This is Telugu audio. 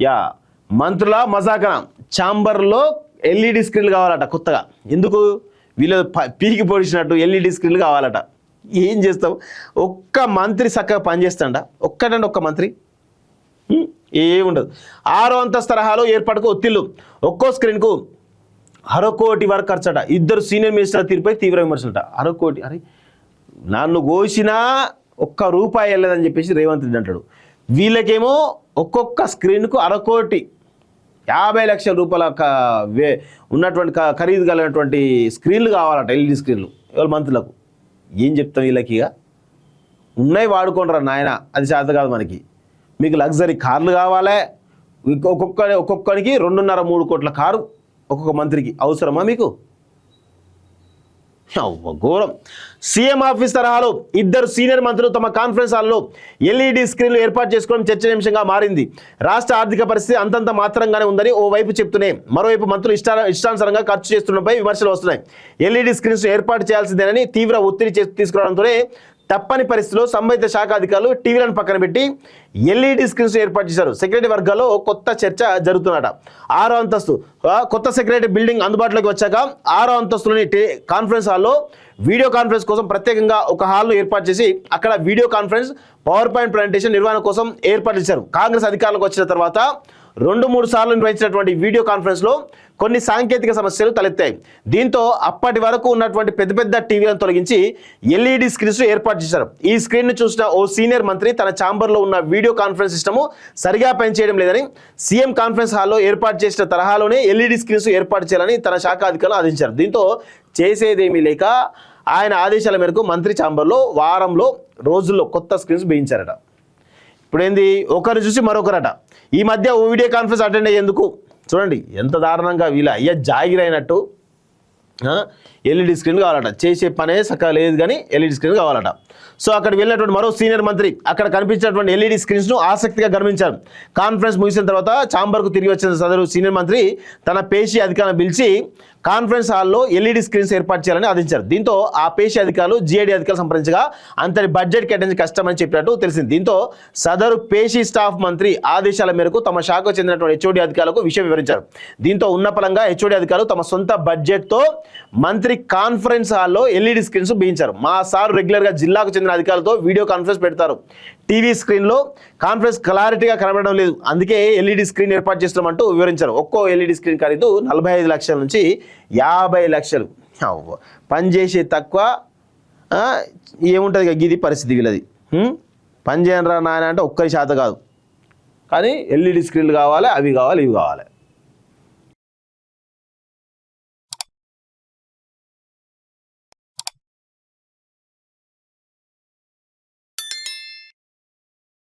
యా మంత్రుల మజాకన ఛాంబర్లో ఎల్ఈడి స్క్రీన్లు కావాలట కొత్తగా. ఎందుకు? వీళ్ళు పీకి పొడిచినట్టు ఎల్ఈడి స్క్రీన్లు కావాలట. ఏం చేస్తావు? ఒక్క మంత్రి చక్కగా పనిచేస్తాడ? ఒక్కటండి ఒక్క మంత్రి ఏముండదు. 6వ అంతస్తు తరహాలో ఏర్పాటుకు ఒత్తిళ్లు. ఒక్కో స్క్రీన్కు 1/2 కోటి వరకు ఖర్చట. 2 సీనియర్ మినిస్టర్ల తీరుపై తీవ్ర విమర్శలట. 1/2 కోటి, అరే నన్ను కోసినా ₹1 వెళ్ళలేదని చెప్పేసి రేవంత్ రెడ్డి అంటాడు. వీళ్ళకేమో ఒక్కొక్క స్క్రీన్కు 1/2 కోటి, 50 లక్షల రూపాయల ఉన్నటువంటి ఖరీదు కలిగినటువంటి స్క్రీన్లు కావాలట, ఎల్ఈడి స్క్రీన్లు. ఎవరు మంత్రులకు? ఏం చెప్తాం వీళ్ళకి? ఇక ఉన్నాయి వాడుకోండిరా నాయన, అది చేత కాదు మనకి. మీకు లగ్జరీ కార్లు కావాలి, ఒక్కొక్కరికి 2.5-3 కోట్ల కారు ఒక్కొక్క మంత్రికి అవసరమా మీకు? ఘోరం. సీఎం ఆఫీస్ తరహాలో 2 సీనియర్ మంత్రులు తమ కాన్ఫరెన్స్ హాల్లో ఎల్ఈడి స్క్రీన్లు ఏర్పాటు చేసుకోవడం చర్చనీయాంశంగా మారింది. రాష్ట్ర ఆర్థిక పరిస్థితి అంతంత మాత్రంగానే ఉందని ఓవైపు చెప్తూనే మరోవైపు మంత్రులు ఇష్టానుసారంగా ఖర్చు చేస్తున్నపై విమర్శలు వస్తున్నాయి. ఎల్ఈడి స్క్రీన్స్ ఏర్పాటు చేయాల్సిందేనని తీవ్ర ఒత్తిడి తీసుకురావడంతోనే తప్పని పరిస్థితిలో సంబంధిత శాఖ అధికారులు టీవీలను పక్కన పెట్టి ఎల్ఈడి స్క్రీన్స్ ఏర్పాటు చేశారు. సెక్రటరీ వర్గాల్లో కొత్త చర్చ జరుగుతున్నట. 6వ అంతస్తు కొత్త సెక్రటరీ బిల్డింగ్ అందుబాటులోకి వచ్చాక 6వ అంతస్తులోని కాన్ఫరెన్స్ హాల్లో వీడియో కాన్ఫరెన్స్ కోసం ప్రత్యేకంగా ఒక హాల్ను ఏర్పాటు చేసి అక్కడ video conference, power point presentation నిర్వహణ కోసం ఏర్పాటు చేశారు. కాంగ్రెస్ అధికారులకు వచ్చిన తర్వాత 2-3 సార్లు నిర్వహించినటువంటి వీడియో కాన్ఫరెన్స్లో కొన్ని సాంకేతిక సమస్యలు తలెత్తాయి. దీంతో అప్పటి వరకు ఉన్నటువంటి పెద్ద పెద్ద టీవీలను తొలగించి ఎల్ఈడి స్క్రీన్స్ ఏర్పాటు చేశారు. ఈ స్క్రీన్ను చూసిన ఓ సీనియర్ మంత్రి తన ఛాంబర్లో ఉన్న వీడియో కాన్ఫరెన్స్ సిస్టము సరిగా పనిచేయడం లేదని సీఎం కాన్ఫరెన్స్ హాల్లో ఏర్పాటు చేసిన తరహాలోనే ఎల్ఈడి స్క్రీన్స్ ఏర్పాటు చేయాలని తన శాఖ అధికారులు ఆదేశించారు. దీంతో చేసేదేమీ లేక ఆయన ఆదేశాల మేరకు మంత్రి ఛాంబర్లో వారంలో రోజుల్లో కొత్త స్క్రీన్స్ వేయించారట. ఇప్పుడు ఏంది? ఒకరు చూసి మరొకరట. ఈ మధ్య ఓ వీడియో కాన్ఫరెన్స్ అటెండ్ అయ్యేందుకు చూడండి ఎంత దారుణంగా వీళ్ళ అయ్యా జాగిరైనట్టు ఎల్ఈడి స్క్రీన్ కావాలట. చేసే పనే సక్క లేదు కానీ ఎల్ఈడి స్క్రీన్ కావాలట. సో అక్కడ వెళ్ళినటువంటి మరో సీనియర్ మంత్రి అక్కడ కనిపించినటువంటి ఎల్ఈడి స్క్రీన్స్ను ఆసక్తిగా గమనించారు. కాన్ఫరెన్స్ ముగిసిన తర్వాత ఛాంబర్కు తిరిగి వచ్చిన సదరు సీనియర్ మంత్రి తన పేషీ అధికారులను పిలిచి కాన్ఫరెన్స్ హాల్లో ఎల్ఈడి స్క్రీన్స్ ఏర్పాటు చేయాలని ఆదేశించారు. దీంతో ఆ పేషీ అధికారులు జీఐడీ అధికారులు సంప్రదించగా అంతటి బడ్జెట్ కేటాయించి కష్టమని చెప్పినట్టు తెలిసింది. దీంతో సదరు పేషీ స్టాఫ్ మంత్రి ఆదేశాల మేరకు తమ శాఖకు చెందినటువంటి హెచ్ఓడి అధికారులకు విషయం వివరించారు. దీంతో ఉన్నపలంగా హెచ్ఓడి అధికారులు తమ సొంత బడ్జెట్తో మంత్రి కాన్ఫరెన్స్ హాల్లో ఎల్ఈడి స్క్రీన్స్ బిగించారు. మా సార్ రెగ్యులర్గా జిల్లాకు చెందిన అధికారులతో వీడియో కాన్ఫరెన్స్ పెడతారు. టీవీ స్క్రీన్లో కాన్ఫరెన్స్ క్లారిటీగా కనబడడం లేదు, అందుకే ఎల్ఈడి స్క్రీన్ ఏర్పాటు చేస్తామంటూ వివరించారు. ఒక్కో ఎల్ఈడి స్క్రీన్ ఖరీదు 45 లక్షల నుంచి 50 లక్షలు. పనిచేసే తక్కువ ఏముంటుంది ఇది పరిస్థితి వీళ్ళది. పని చేయనరా నాయన అంటే ఒక్కరి శాతం కాదు, కానీ ఎల్ఈడి స్క్రీన్లు కావాలి, అవి కావాలి, ఇవి కావాలి.